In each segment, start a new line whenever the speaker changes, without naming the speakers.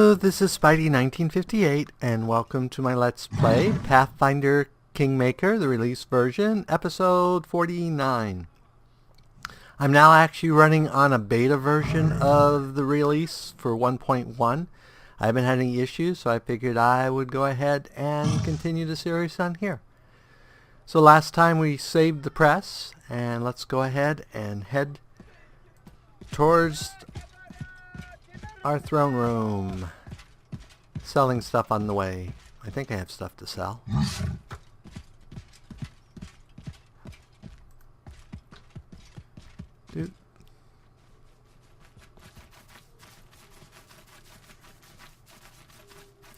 Hello, this is Spidey1958, and welcome to my Let's Play Pathfinder Kingmaker, the release version, episode 49. I'm now actually running on a beta version of the release for 1.1. I haven't had any issues, so I figured I would go ahead and continue the series on here. So last time we saved the press, and let's go ahead and head towards our throne room. Selling stuff on the way. I think I have stuff to sell. Dude.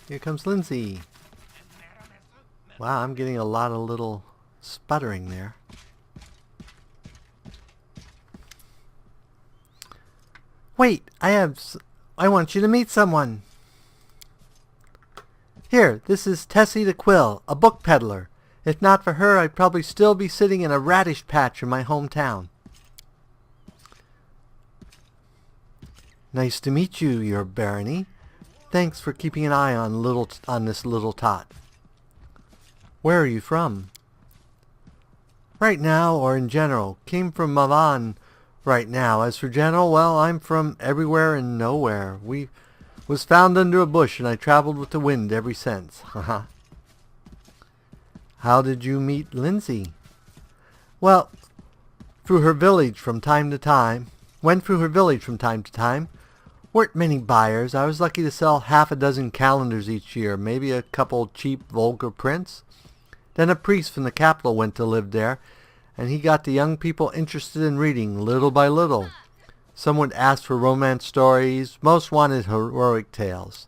Here comes Lindsay. Wow, I'm getting a lot of little sputtering there. Wait, I want you to meet someone. Here, this is Tessie the Quill, a book peddler. If not for her, I'd probably still be sitting in a radish patch in my hometown. Nice to meet you, your barony. Thanks for keeping an eye on this little tot. Where are you from? Right now, or in general. Came from Mavan right now. As for general, well, I'm from everywhere and nowhere. Was found under a bush, and I traveled with the wind ever since. Haha. How did you meet Lindsay? Well, through her village from time to time. Went through her village from time to time. Weren't many buyers. I was lucky to sell half a dozen calendars each year, maybe a couple cheap vulgar prints. Then a priest from the capital went to live there, and he got the young people interested in reading little by little. Some would ask for romance stories. Most wanted heroic tales.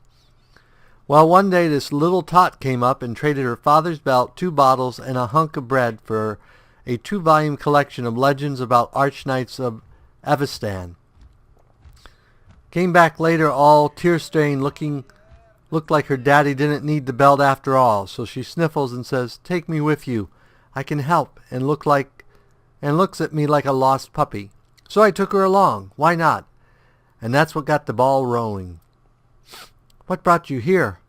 Well, one day this little tot came up and traded her father's belt, 2 bottles, and a hunk of bread for a 2-volume collection of legends about arch-knights of Avestan. Came back later all tear-stained, looked like her daddy didn't need the belt after all. So she sniffles and says, "Take me with you. I can help," and looks at me like a lost puppy. So I took her along. Why not? And that's what got the ball rolling. What brought you here?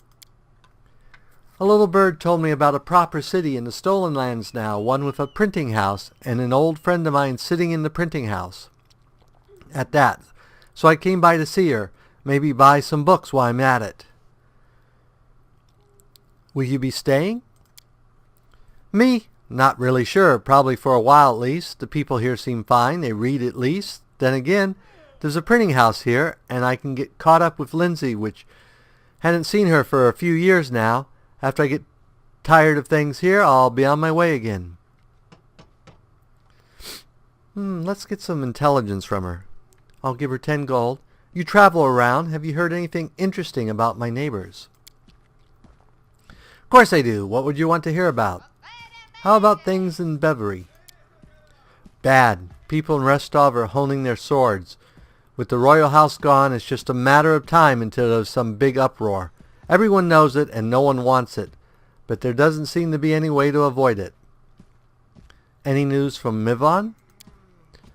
A little bird told me about a proper city in the Stolen Lands now, one with a printing house, and an old friend of mine sitting in the printing house. At that. So I came by to see her. Maybe buy some books while I'm at it. Will you be staying? Me? Not really sure. Probably for a while at least. The people here seem fine. They read at least. Then again, there's a printing house here, and I can get caught up with Lindsay, which hadn't seen her for a few years now. After I get tired of things here, I'll be on my way again. Let's get some intelligence from her. I'll give her 10 gold. You travel around. Have you heard anything interesting about my neighbors? Of course I do. What would you want to hear about? How about things in Beverly? Bad. People in Rostov are honing their swords. With the royal house gone, it's just a matter of time until there's some big uproar. Everyone knows it and no one wants it, but there doesn't seem to be any way to avoid it. Any news from Mivon?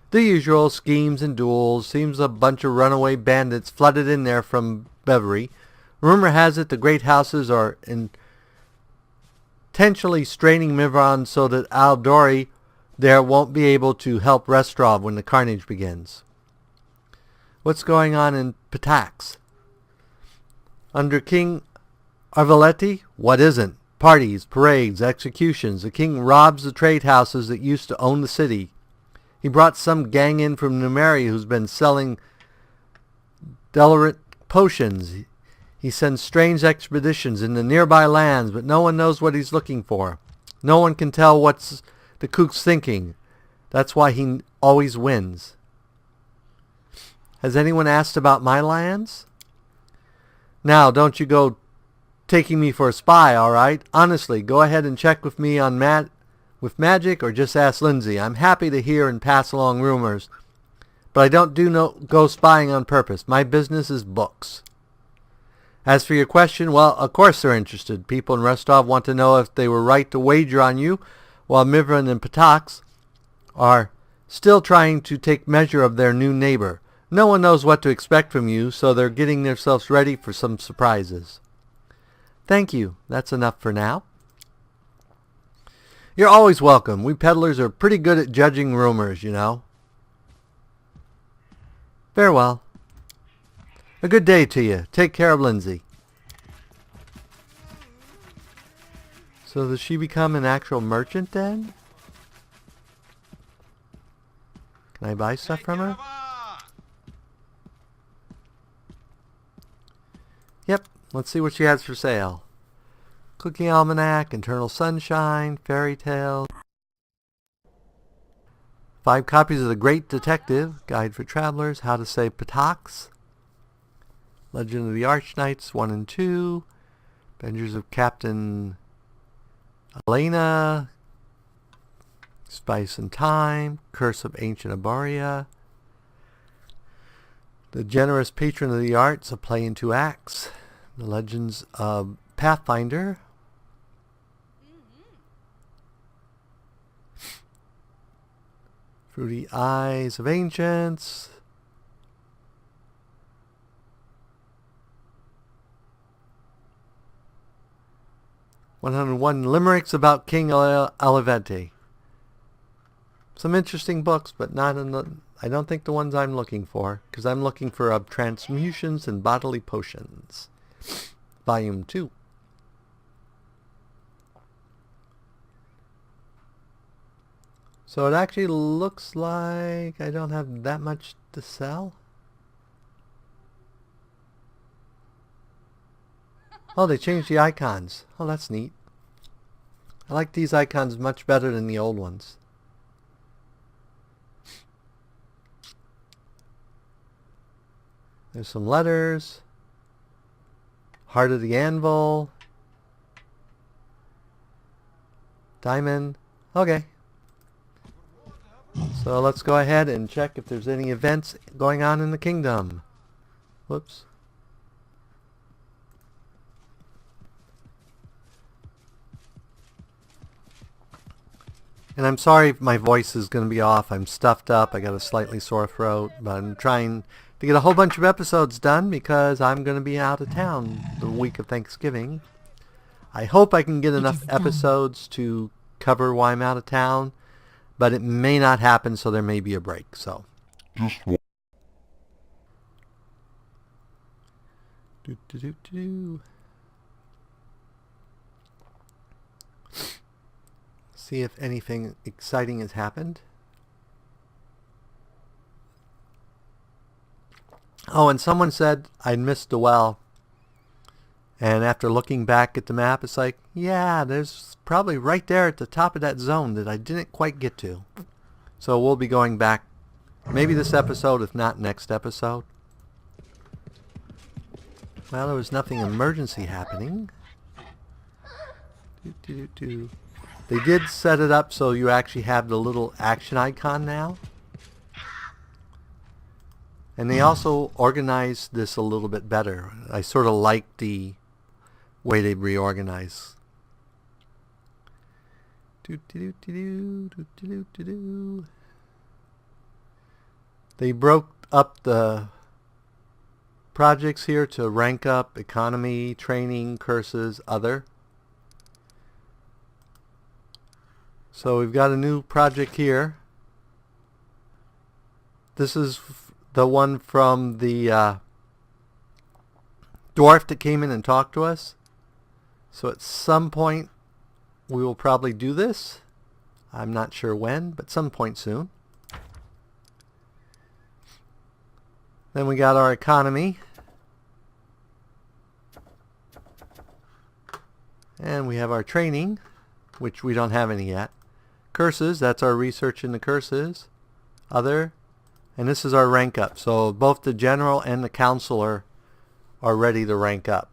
The usual schemes and duels. Seems a bunch of runaway bandits flooded in there from Beverly. Rumor has it the great houses are intentionally straining Mivon so that Aldori there won't be able to help Rostov when the carnage begins. What's going on in Patax? Under King Arvaletti, what isn't? Parties, parades, executions. The king robs the trade houses that used to own the city. He brought some gang in from Numeri who's been selling delirant potions. He sends strange expeditions into nearby lands, but no one knows what he's looking for. No one can tell what's the kook's thinking. That's why he always wins. Has anyone asked about my lands? Now, don't you go taking me for a spy, all right? Honestly, go ahead and check with me on with magic, or just ask Lindsay. I'm happy to hear and pass along rumors, but I don't go spying on purpose. My business is books. As for your question, well, of course they're interested. People in Rostov want to know if they were right to wager on you, while Mivon and Patax are still trying to take measure of their new neighbor. No one knows what to expect from you, so they're getting themselves ready for some surprises. Thank you. That's enough for now. You're always welcome. We peddlers are pretty good at judging rumors, you know. Farewell. A good day to you. Take care of Lindsay. So does she become an actual merchant then? Can I buy stuff from her? Yep. Let's see what she has for sale. Cooking Almanac, Eternal Sunshine, Fairy Tale. 5 copies of The Great Detective, Guide for Travelers, How to Save Patox. Legend of the Archknights 1 and 2. Adventures of Captain Elena. Spice and Time. Curse of Ancient Abaria. The Generous Patron of the Arts, a play in 2 acts. The Legends of Pathfinder. Fruity Eyes of Ancients. "101 Limericks about King Olivente." Some interesting books, but not in the... I don't think the ones I'm looking for, because I'm looking for Transmutions and Bodily Potions. Volume 2. So it actually looks like I don't have that much to sell. Oh, they changed the icons. Oh, that's neat. I like these icons much better than the old ones. There's some letters. Heart of the Anvil. Diamond. Okay. So let's go ahead and check if there's any events going on in the kingdom. Whoops. And I'm sorry if my voice is going to be off. I'm stuffed up. I got a slightly sore throat. But I'm trying to get a whole bunch of episodes done because I'm going to be out of town the week of Thanksgiving. I hope I can get enough episodes to cover why I'm out of town. But it may not happen, so there may be a break. So. See if anything exciting has happened. Oh, and someone said I missed a well. And after looking back at the map, it's like, yeah, there's probably right there at the top of that zone that I didn't quite get to. So we'll be going back maybe this episode, if not next episode. Well, there was nothing emergency happening. They did set it up so you actually have the little action icon now. And they also organized this a little bit better. I sort of like the way they reorganize. They broke up the projects here to rank up: economy, training, curses, other. So we've got a new project here. This is the one from the dwarf that came in and talked to us. So at some point we will probably do this. I'm not sure when, but some point soon. Then we got our economy. And we have our training, which we don't have any yet. Curses, that's our research in the curses. Other. And this is our rank up. So both the general and the counselor are ready to rank up.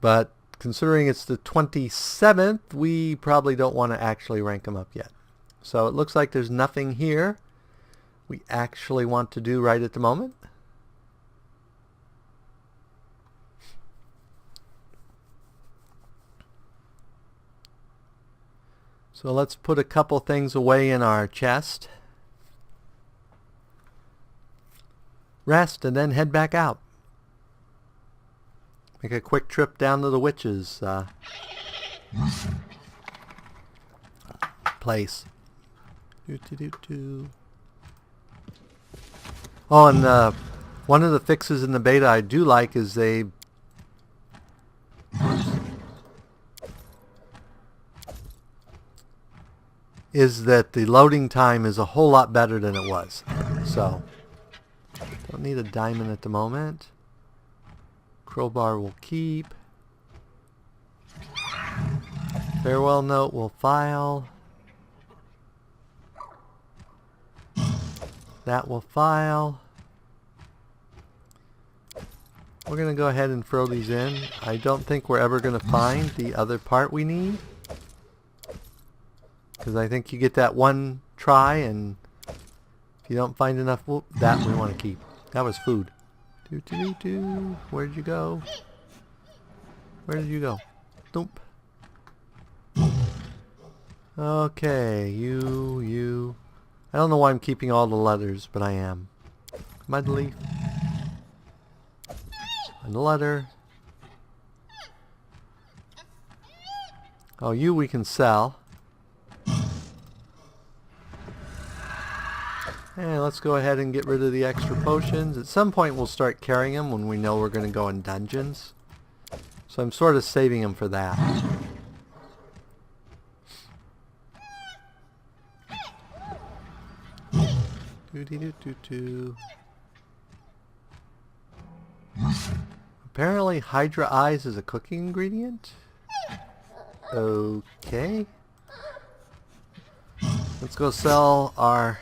But considering it's the 27th, we probably don't want to actually rank them up yet. So it looks like there's nothing here we actually want to do right at the moment. So let's put a couple things away in our chest. rest, and then head back out. Make a quick trip down to the witch's place. Oh, and one of the fixes in the beta I do like is that the loading time is a whole lot better than it was. So, don't need a diamond at the moment. Crowbar will keep. Farewell note will file. That will file. We're going to go ahead and throw these in. I don't think we're ever going to find the other part we need, because I think you get that one try, and if you don't find enough, well, that we want to keep. That was food. Where'd you go? Where did you go? Nope. Okay, you. I don't know why I'm keeping all the letters, but I am. Mud leaf. And the letter. Oh, you we can sell. And let's go ahead and get rid of the extra potions. At some point we'll start carrying them when we know we're going to go in dungeons. So I'm sort of saving them for that. Apparently Hydra Eyes is a cooking ingredient. Okay. Let's go sell our...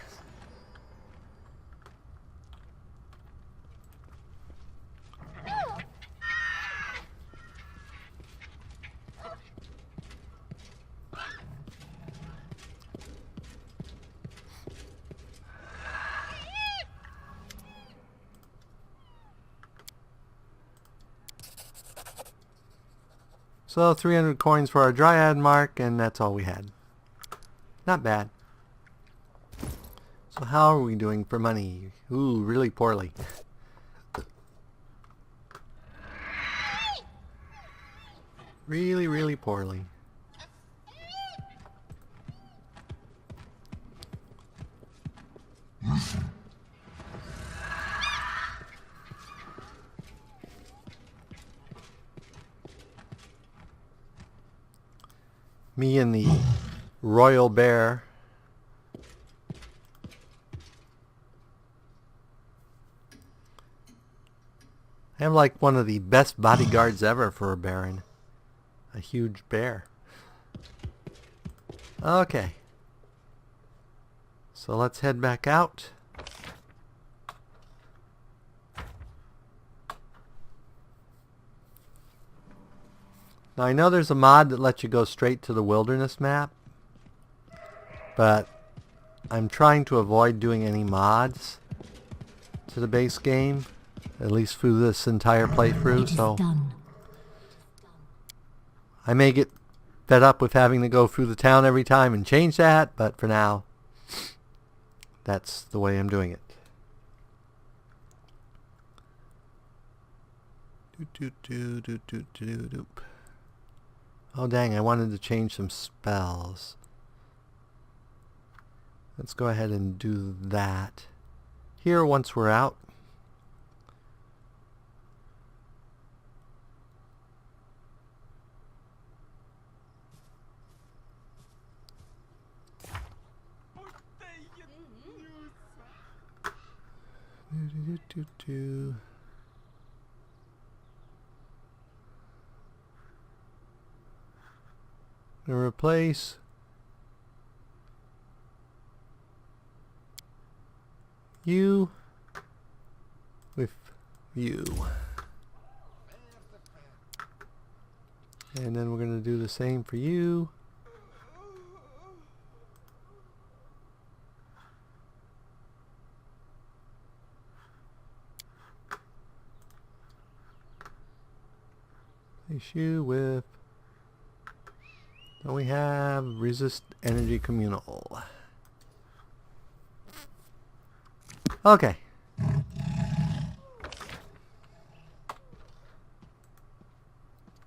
So 300 coins for our Dryad mark, and that's all we had. Not bad. So how are we doing for money? Ooh, really poorly. Really, really poorly. Me and the royal bear. I have like one of the best bodyguards ever for a baron. A huge bear. Okay. So let's head back out. Now I know there's a mod that lets you go straight to the wilderness map, but I'm trying to avoid doing any mods to the base game, at least through this entire playthrough, so I may get fed up with having to go through the town every time and change that, but for now, that's the way I'm doing it. Oh dang, I wanted to change some spells. Let's go ahead and do that here once we're out. Gonna replace you with you. And then we're gonna do the same for you. Issue with... Then we have resist energy communal. Okay.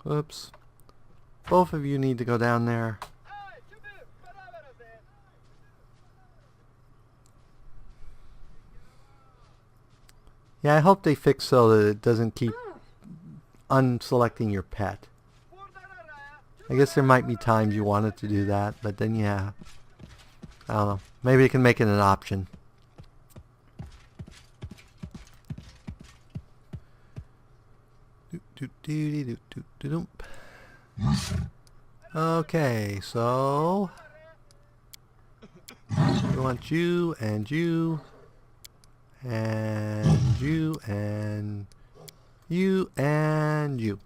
Oops. Both of you need to go down there. Yeah, I hope they fix so that it doesn't keep unselecting your pet. I guess there might be times you want it to do that, but then yeah. I don't know. Maybe you can make it an option. Okay, so we want you and you and you and you and you.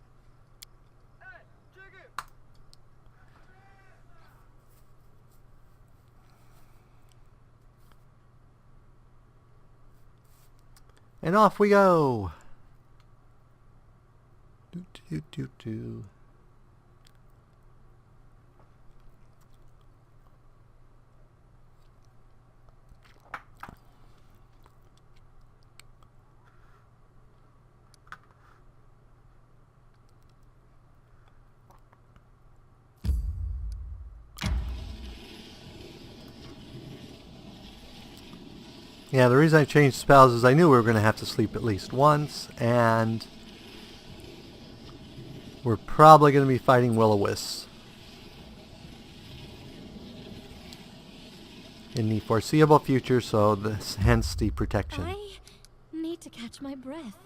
And off we go. Yeah, the reason I changed spells is I knew we were going to have to sleep at least once, and we're probably going to be fighting will-o-wisps in the foreseeable future, so hence the protection.
I need to catch my breath.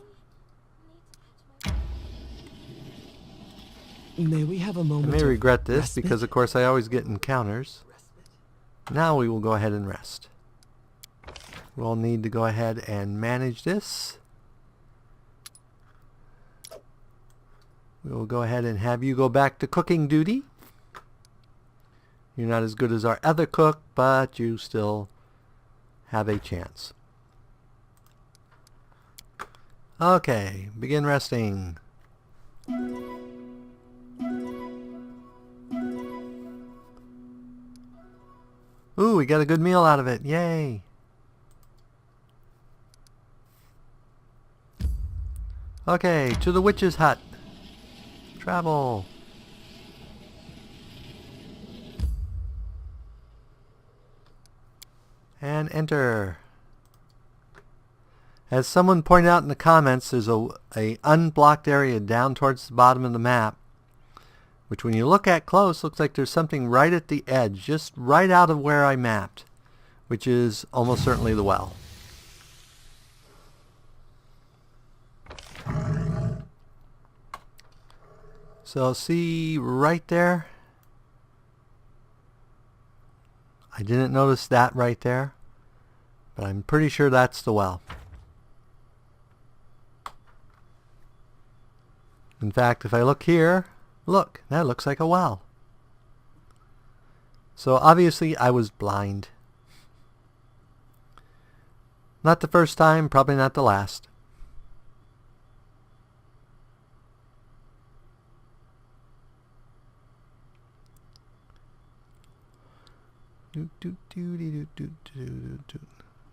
May we have a
I
moment?
may regret this
respite?
because, of course, I always get encounters. Now we will go ahead and rest. We'll need to go ahead and manage this. We will go ahead and have you go back to cooking duty. You're not as good as our other cook, but you still have a chance. Okay, begin resting. Ooh, we got a good meal out of it. Yay. Okay, to the witch's hut. Travel. And enter. As someone pointed out in the comments, there's a unblocked area down towards the bottom of the map, which when you look at close looks like there's something right at the edge, just right out of where I mapped, which is almost certainly the well. So see right there? I didn't notice that right there, but I'm pretty sure that's the well. In fact, if I look here, look, that looks like a well. So obviously I was blind. Not the first time, probably not the last.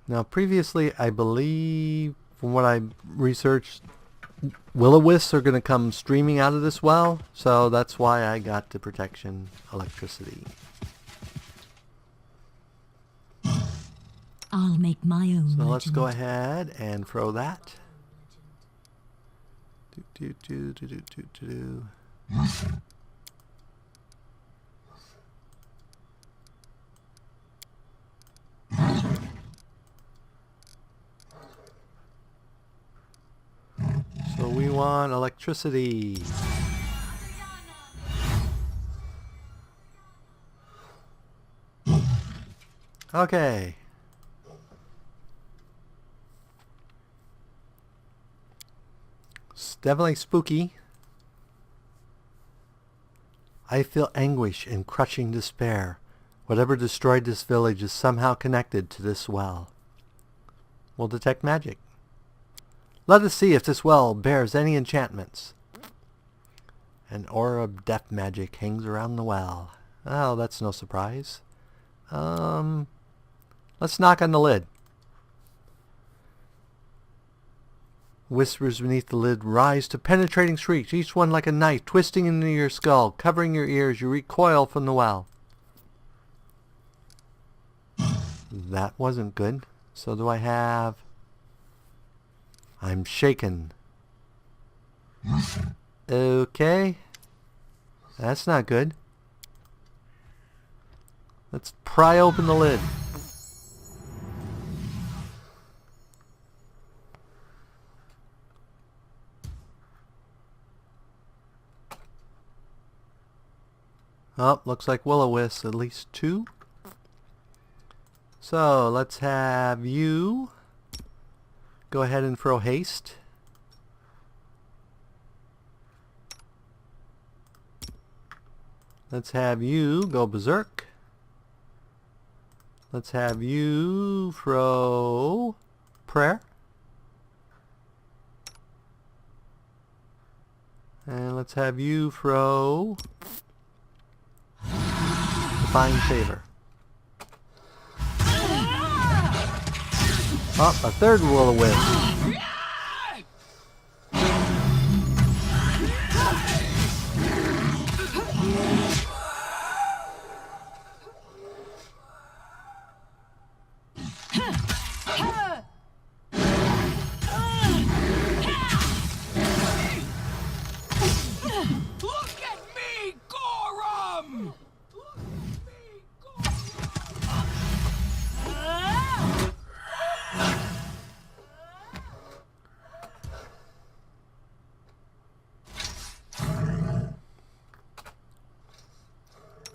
Now previously, I believe, from what I researched, will-o-wisps are going to come streaming out of this well, so that's why I got the protection electricity.
I'll make my own
So
legend.
let's go ahead and throw that. So we want electricity. Okay. It's definitely spooky. I feel anguish and crushing despair. Whatever destroyed this village is somehow connected to this well. We'll detect magic. Let us see if this well bears any enchantments. An aura of death magic hangs around the well. Oh, that's no surprise. Let's knock on the lid. Whispers beneath the lid rise to penetrating shrieks, each one like a knife twisting into your skull, covering your ears. You recoil from the well. That wasn't good. So do I have... I'm shaken. Okay. That's not good. Let's pry open the lid. Oh, looks like will-o-wisps, at least 2. So, let's have you go ahead and throw haste. Let's have you go berserk. Let's have you throw prayer. And let's have you throw divine favor. Oh, a third will-o-wisp.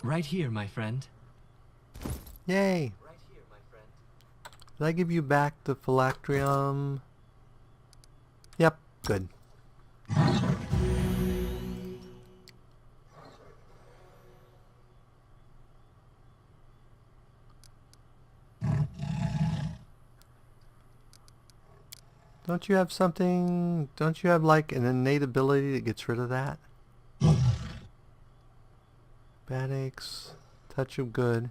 Right here, my friend.
Yay!
Right here, my friend.
Did I give you back the phylacterium? Yep, good. Don't you have something... Don't you have like an innate ability that gets rid of that? Bad aches, touch of good.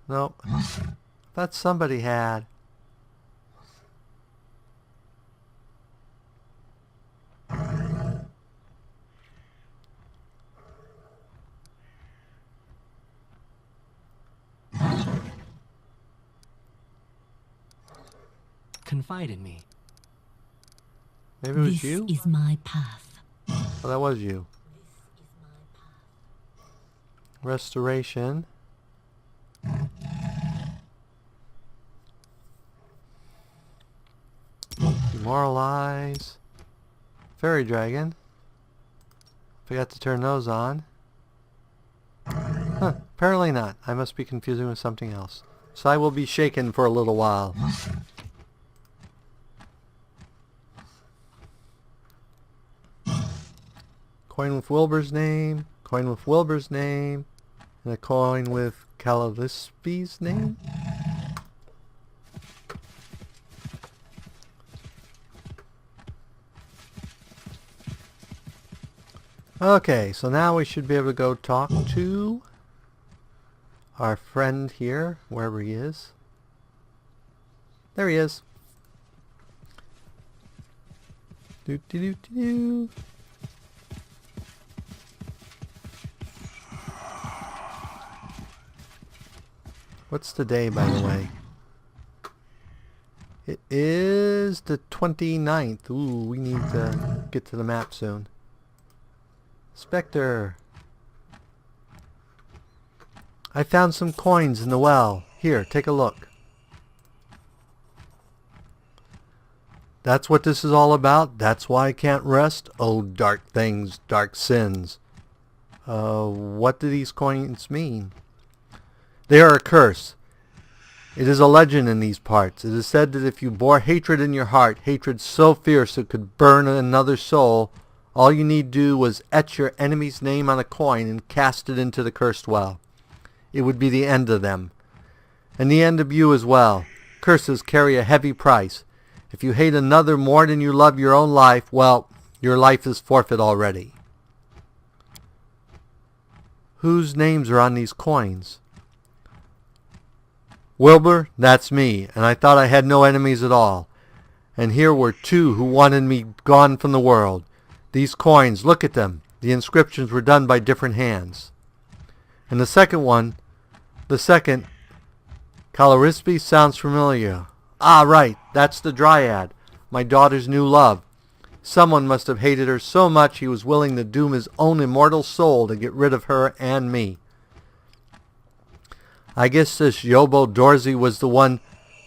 Nope. Thought somebody had.
Confide in me.
Maybe it was
This
you?
is my path.
Oh, that was you. Restoration. Demoralize. Fairy dragon. Forgot to turn those on. Huh, apparently not. I must be confusing with something else. So I will be shaken for a little while. Coin with Wilber's name. Coin with Wilber's name. And a coin with Callispy's name. Okay, so now we should be able to go talk to our friend here, wherever he is. There he is. Doo doo doo doo. What's today, by the way? It is the 29th. Ooh, we need to get to the map soon. Spectre. I found some coins in the well. Here, take a look. That's what this is all about. That's why I can't rest. Oh, dark things, dark sins. What do these coins mean? They are a curse. It is a legend in these parts. It is said that if you bore hatred in your heart, hatred so fierce it could burn another soul, all you need do was etch your enemy's name on a coin and cast it into the cursed well. It would be the end of them. And the end of you as well. Curses carry a heavy price. If you hate another more than you love your own life, well, your life is forfeit already. Whose names are on these coins? Wilber, that's me, and I thought I had no enemies at all. And here were two who wanted me gone from the world. These coins, look at them. The inscriptions were done by different hands. And the second one, Calorispe sounds familiar. Ah, right, that's the Dryad, my daughter's new love. Someone must have hated her so much he was willing to doom his own immortal soul to get rid of her and me. I guess this Yobo Dorsey was the one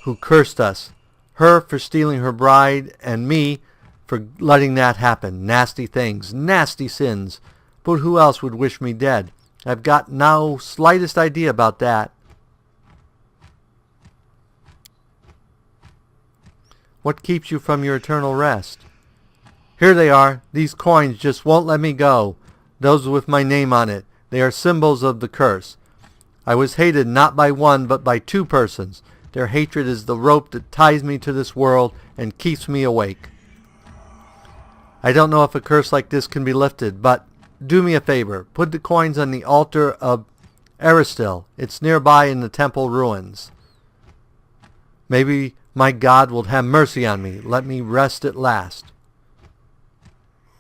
who cursed us. Her for stealing her bride, and me for letting that happen. Nasty things, nasty sins. But who else would wish me dead? I've got no slightest idea about that. What keeps you from your eternal rest? Here they are. These coins just won't let me go. Those with my name on it. They are symbols of the curse. I was hated not by one, but by two persons. Their hatred is the rope that ties me to this world and keeps me awake. I don't know if a curse like this can be lifted, but do me a favor. Put the coins on the altar of Aristil. It's nearby in the temple ruins. Maybe my God will have mercy on me. Let me rest at last.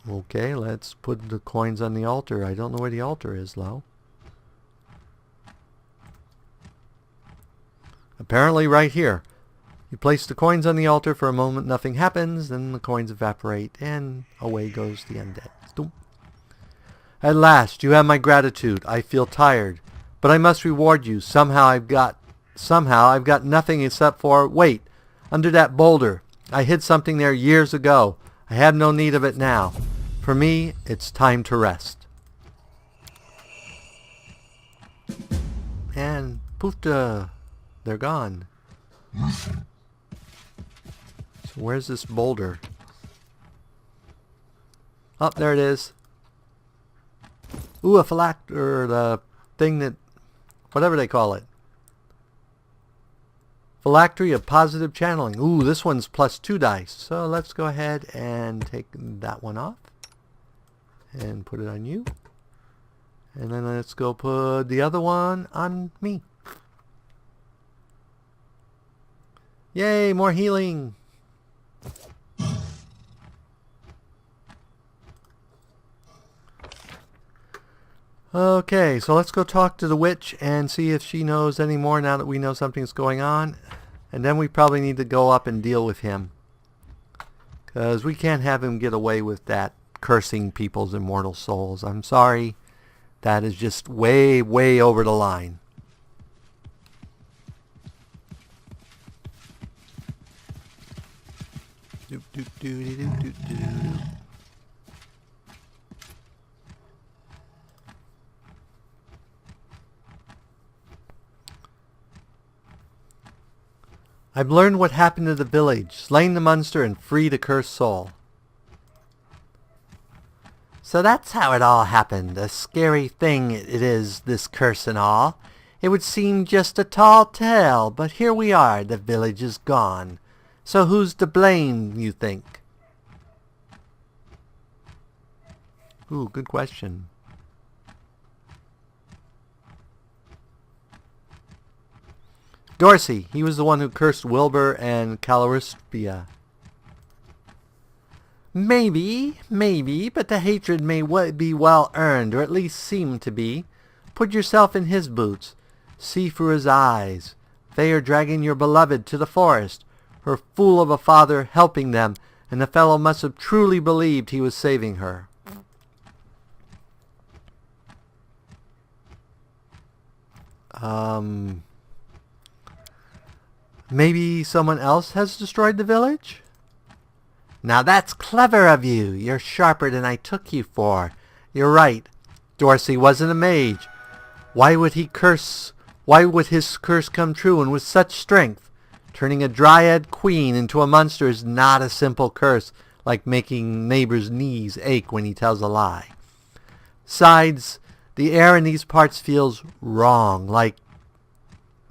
Okay, let's put the coins on the altar. I don't know where the altar is, though. Apparently right here. You place the coins on the altar for a moment, nothing happens, then the coins evaporate, and away goes the undead. Stoom. At last, you have my gratitude. I feel tired, but I must reward you. Somehow I've got nothing except for, wait, under that boulder. I hid something there years ago. I have no need of it now. For me, it's time to rest. And poof, they're gone. So where's this boulder? Oh, there it is. Ooh, a phylactery, the thing that, whatever they call it. Phylactery of positive channeling. Ooh, this one's +2 dice. So let's go ahead and take that one off. And put it on you. And then let's go put the other one on me. Yay, more healing. Okay, so let's go talk to the witch and see if she knows any more now that we know something's going on. And then we probably need to go up and deal with him. Because we can't have him get away with that cursing people's immortal souls. I'm sorry. That is just way, way over the line. Doop, doop, doop, doop, doop, doop. I've learned what happened to the village, slain the monster and freed a cursed soul. So that's how it all happened. A scary thing it is, this curse and all. It would seem just a tall tale, but here we are, the village is gone. So who's to blame, you think? Ooh, good question. Dorsey, he was the one who cursed Wilber and Calorispia. Maybe, but the hatred may be well earned, or at least seem to be. Put yourself in his boots. See through his eyes. They are dragging your beloved to the forest. Her fool of a father helping them, and the fellow must have truly believed he was saving her. Maybe someone else has destroyed the village? Now that's clever of you. You're sharper than I took you for. You're right. Dorsey wasn't a mage. Why would his curse come true and with such strength? Turning a dryad queen into a monster is not a simple curse, like making neighbor's knees ache when he tells a lie. Besides, the air in these parts feels wrong, like...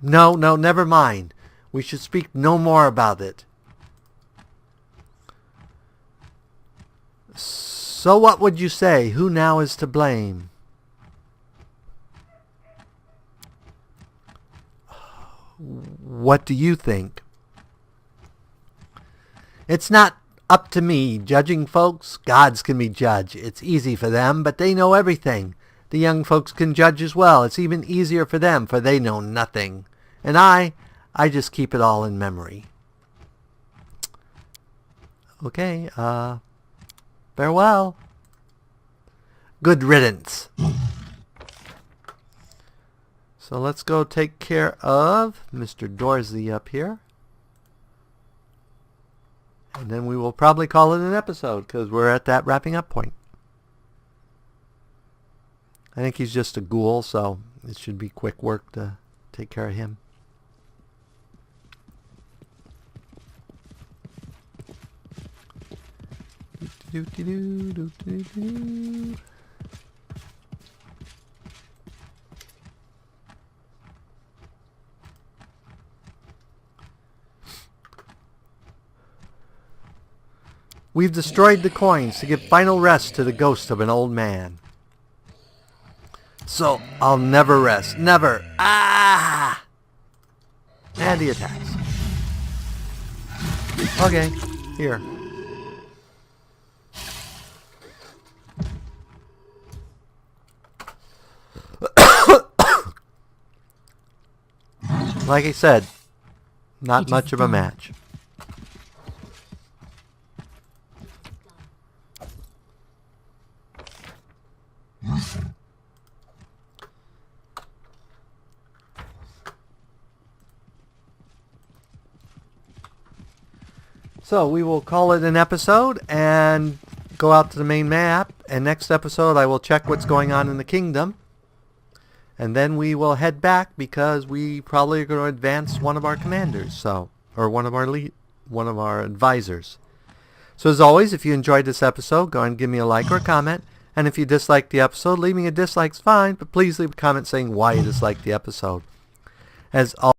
No, never mind. We should speak no more about it. So what would you say? Who now is to blame? What do you think? It's not up to me. Judging folks, gods can be judged. It's easy for them, but they know everything. The young folks can judge as well. It's even easier for them, for they know nothing. And I just keep it all in memory. Okay, farewell. Good riddance. So let's go take care of Mr. Dorsley up here. And then we will probably call it an episode because we're at that wrapping up point. I think he's just a ghoul, so it should be quick work to take care of him. We've destroyed the coins to give final rest to the ghost of an old man. So I'll never rest. Never. Ah! And he attacks. Okay, here. Like I said, not much of a match. So we will call it an episode and go out to the main map. And next episode I will check what's going on in the kingdom. And then we will head back because we probably are going to advance one of our commanders, or one of our advisors. So as always, if you enjoyed this episode, go ahead and give me a like or a comment. And if you disliked the episode, leaving a dislike's fine, but please leave a comment saying why you disliked the episode. As always,